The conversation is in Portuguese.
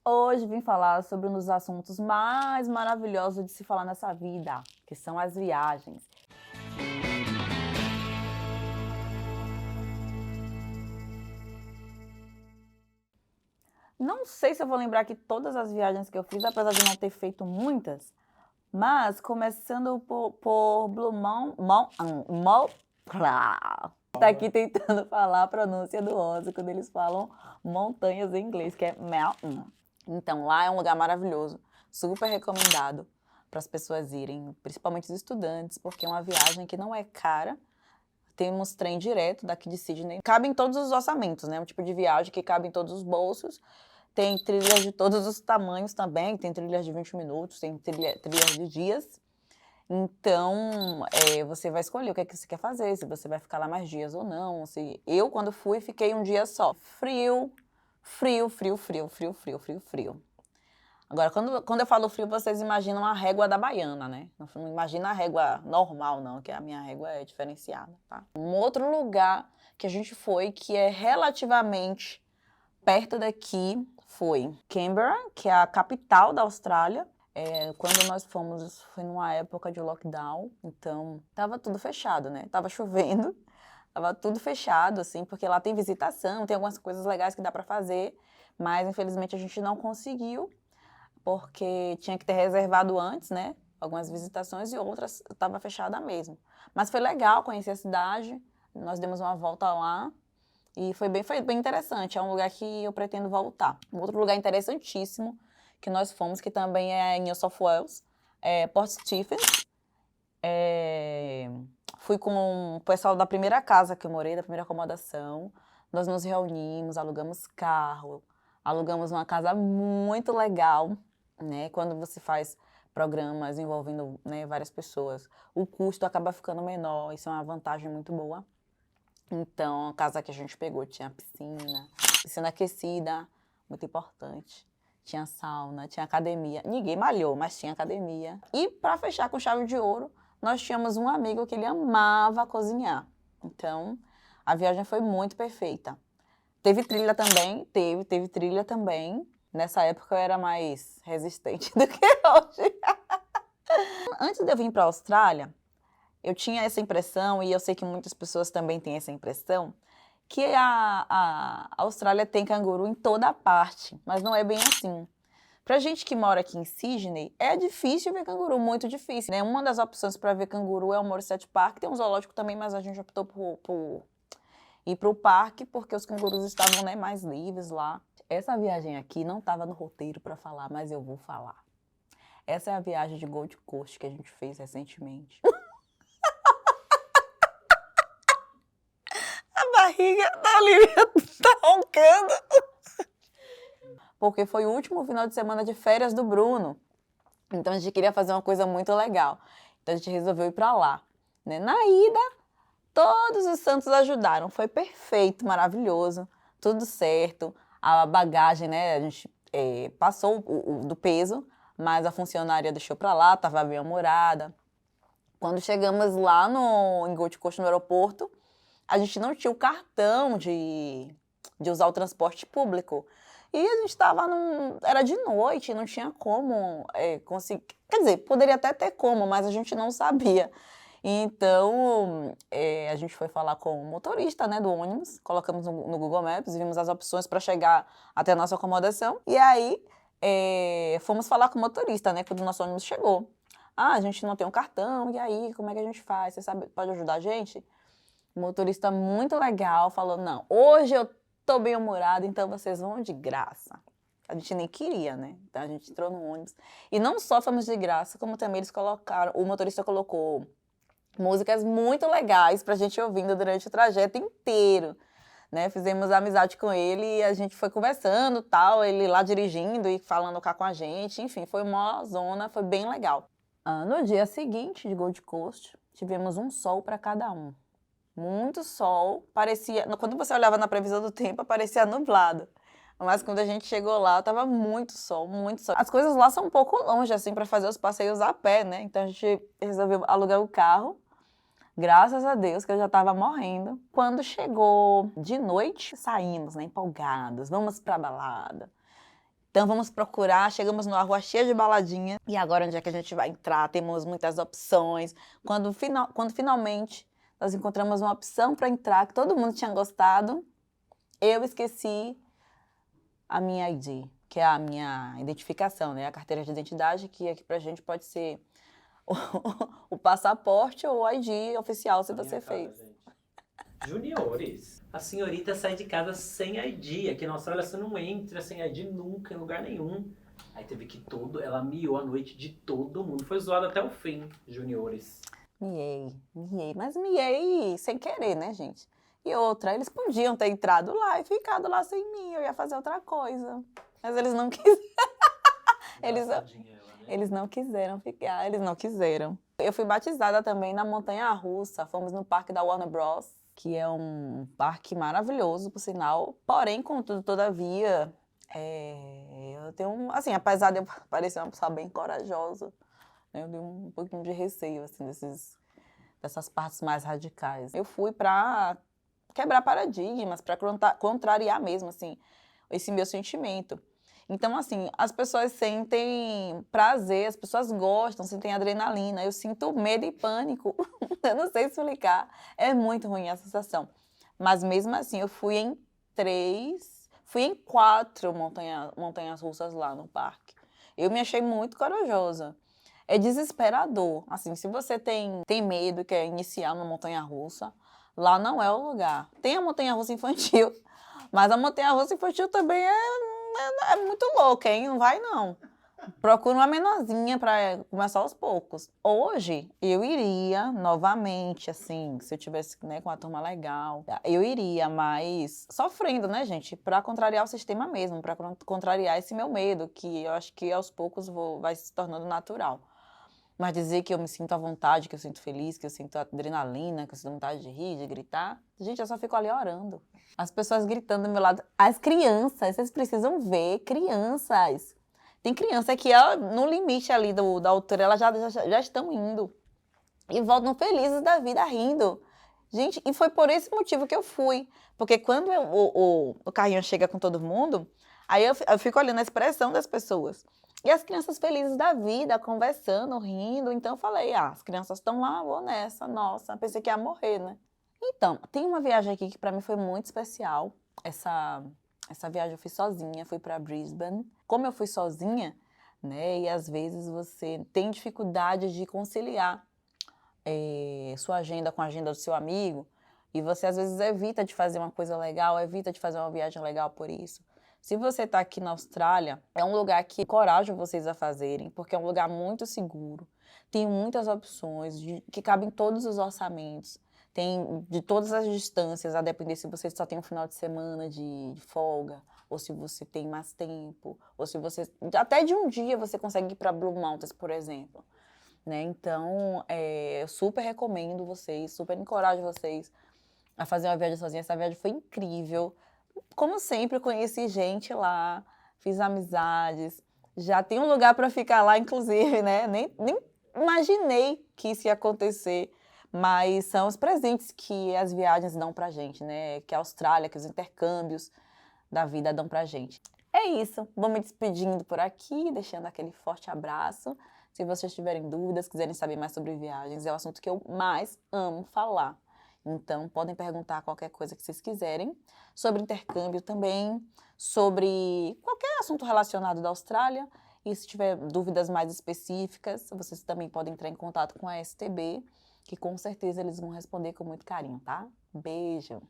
Hoje vim falar sobre um dos assuntos mais maravilhosos de se falar nessa vida, que são as viagens. Não sei se eu vou lembrar aqui todas as viagens que eu fiz, apesar de não ter feito muitas, mas começando por Blue Tá aqui tentando falar a pronúncia do Ozzy quando eles falam montanhas em inglês, que é mountain. Então, lá é um lugar maravilhoso, super recomendado para as pessoas irem, principalmente os estudantes, porque é uma viagem que não é cara. Temos trem direto daqui de Sydney. Cabe em todos os orçamentos, né? Um tipo de viagem que cabe em todos os bolsos. Tem trilhas de todos os tamanhos também. Tem trilhas de 20 minutos, tem trilhas de dias. Então, você vai escolher o que é que você quer fazer, se você vai ficar lá mais dias ou não. Eu, quando fui, fiquei um dia só. Frio. Agora, quando eu falo frio, vocês imaginam a régua da baiana, né? Não imagina a régua normal, não, que a minha régua é diferenciada, tá? Um outro lugar que a gente foi, que é relativamente perto daqui, foi Canberra, que é a capital da Austrália. Quando nós fomos, foi numa época de lockdown, então tava tudo fechado, né? Tava chovendo, tava tudo fechado, assim, porque lá tem visitação, tem algumas coisas legais que dá pra fazer, mas infelizmente a gente não conseguiu, porque tinha que ter reservado antes, né? Algumas visitações e outras estava fechada mesmo. Mas foi legal conhecer a cidade, nós demos uma volta lá e foi bem interessante. É um lugar que eu pretendo voltar. Um outro lugar interessantíssimo que nós fomos, que também é em New South Wales, é Port Stephens. Fui com o pessoal da primeira casa que eu morei, da primeira acomodação. Nós nos reunimos, alugamos carro, alugamos uma casa muito legal, né? Quando você faz programas envolvendo, né, várias pessoas, o custo acaba ficando menor, isso é uma vantagem muito boa. Então, a casa que a gente pegou tinha piscina aquecida, muito importante. Tinha sauna, tinha academia. Ninguém malhou, mas tinha academia. E para fechar com chave de ouro, nós tínhamos um amigo que ele amava cozinhar. Então, a viagem foi muito perfeita. Teve trilha também, teve trilha também. Nessa época eu era mais resistente do que hoje. Antes de eu vir para a Austrália, eu tinha essa impressão, e eu sei que muitas pessoas também têm essa impressão, que a Austrália tem canguru em toda parte, mas não é bem assim. Pra gente que mora aqui em Sydney, é difícil ver canguru, muito difícil, né? Uma das opções para ver canguru é o Morisset Park, tem um zoológico também, mas a gente optou por ir para o parque, porque os cangurus estavam, né, mais livres lá. Essa viagem aqui não estava no roteiro para falar, mas eu vou falar. Essa é a viagem de Gold Coast que a gente fez recentemente. A barriga da Olivia tá roncando. Porque foi o último final de semana de férias do Bruno. Então a gente queria fazer uma coisa muito legal. Então a gente resolveu ir para lá, né? Na ida, todos os santos ajudaram. Foi perfeito, maravilhoso, tudo certo. A bagagem, né? A gente passou do peso, mas a funcionária deixou para lá, estava bem-humorada. Quando chegamos lá em Gold Coast, no aeroporto, a gente não tinha o cartão de usar o transporte público. E a gente estava era de noite, não tinha como conseguir. Quer dizer, poderia até ter como, mas a gente não sabia. Então, a gente foi falar com o motorista, né, do ônibus, colocamos no Google Maps, vimos as opções para chegar até a nossa acomodação. E aí, fomos falar com o motorista, né, quando o nosso ônibus chegou. Ah, a gente não tem um cartão, e aí, como é que a gente faz? Você sabe, pode ajudar a gente? O motorista muito legal falou, não, hoje eu tô bem-humorado, então vocês vão de graça. A gente nem queria, né? Então a gente entrou no ônibus. E não só fomos de graça, como também eles colocaram, o motorista colocou músicas muito legais pra gente ouvindo durante o trajeto inteiro, né? Fizemos amizade com ele e a gente foi conversando, tal, ele lá dirigindo e falando cá com a gente. Enfim, foi uma zona, foi bem legal. No dia seguinte de Gold Coast, tivemos um sol para cada um. Muito sol, parecia, quando você olhava na previsão do tempo, parecia nublado. Mas quando a gente chegou lá, tava muito sol, muito sol. As coisas lá são um pouco longe, assim, para fazer os passeios a pé, né? Então a gente resolveu alugar o carro. Graças a Deus, que eu já tava morrendo. Quando chegou de noite, saímos, né, empolgados, vamos pra balada. Então vamos procurar, chegamos numa rua cheia de baladinha. E agora onde é que a gente vai entrar? Temos muitas opções. Quando finalmente nós encontramos uma opção para entrar, que todo mundo tinha gostado, eu esqueci a minha ID, que é a minha identificação, né? A carteira de identidade, que aqui pra gente pode ser o passaporte ou o ID oficial, se você fez. Gente. Juniores, a senhorita sai de casa sem ID. Aqui na Austrália você não entra sem ID nunca, em lugar nenhum. Aí teve que ela miou a noite de todo mundo. Foi zoada até o fim, juniores. Miei. Mas miei sem querer, né, gente? E outra, eles podiam ter entrado lá e ficado lá sem mim, eu ia fazer outra coisa. Mas eles não quiseram. Eles não quiseram ficar, eles não quiseram. Eu fui batizada também na Montanha-Russa, fomos no parque da Warner Bros., que é um parque maravilhoso, por sinal. Porém, contudo, todavia, eu tenho assim, apesar de eu parecer uma pessoa bem corajosa, né, eu tenho um pouquinho de receio, assim, dessas partes mais radicais. Eu fui para quebrar paradigmas, para contrariar mesmo, assim, esse meu sentimento. Então, assim, as pessoas sentem prazer, as pessoas gostam, sentem adrenalina. Eu sinto medo e pânico. Eu não sei explicar. É muito ruim a sensação. Mas mesmo assim, eu fui em 4 montanhas russas lá no parque. Eu me achei muito corajosa. É desesperador. Assim, se você tem medo e quer iniciar uma montanha russa, lá não é o lugar. Tem a montanha russa infantil, mas a montanha russa infantil também é muito louca, hein? Não vai, não. Procura uma menorzinha para começar aos poucos. Hoje, eu iria novamente, assim, se eu tivesse, né, com uma turma legal. Eu iria, mas sofrendo, né, gente? Para contrariar o sistema mesmo, para contrariar esse meu medo, que eu acho que aos poucos vai se tornando natural. Mas dizer que eu me sinto à vontade, que eu sinto feliz, que eu sinto adrenalina, que eu sinto vontade de rir, de gritar, gente, eu só fico ali orando. As pessoas gritando do meu lado. As crianças, vocês precisam ver, crianças. Tem criança que no limite ali da altura, elas já estão indo. E voltam felizes da vida, rindo. Gente, e foi por esse motivo que eu fui. Porque quando o carrinho chega com todo mundo, aí eu fico olhando a expressão das pessoas. E as crianças felizes da vida, conversando, rindo. Então eu falei, as crianças estão lá, vou nessa. Nossa, pensei que ia morrer, né? Então, tem uma viagem aqui que para mim foi muito especial. Essa viagem eu fiz sozinha, fui para Brisbane. Como eu fui sozinha, né? E às vezes você tem dificuldade de conciliar sua agenda com a agenda do seu amigo. E você às vezes evita de fazer uma coisa legal, evita de fazer uma viagem legal por isso. Se você está aqui na Austrália, é um lugar que encorajo vocês a fazerem, porque é um lugar muito seguro. Tem muitas opções que cabem em todos os orçamentos. Tem de todas as distâncias, a depender se você só tem um final de semana de folga, ou se você tem mais tempo, ou se você... Até de um dia você consegue ir para Blue Mountains, por exemplo. Né? Então, eu super recomendo vocês, super encorajo vocês a fazer uma viagem sozinha. Essa viagem foi incrível. Como sempre, eu conheci gente lá, fiz amizades, já tem um lugar para ficar lá, inclusive, né? Nem imaginei que isso ia acontecer, mas são os presentes que as viagens dão pra gente, né? Que a Austrália, que os intercâmbios da vida dão pra gente. É isso, vou me despedindo por aqui, deixando aquele forte abraço. Se vocês tiverem dúvidas, quiserem saber mais sobre viagens, é o assunto que eu mais amo falar. Então, podem perguntar qualquer coisa que vocês quiserem, sobre intercâmbio também, sobre qualquer assunto relacionado da Austrália. E se tiver dúvidas mais específicas, vocês também podem entrar em contato com a STB, que com certeza eles vão responder com muito carinho, tá? Beijo!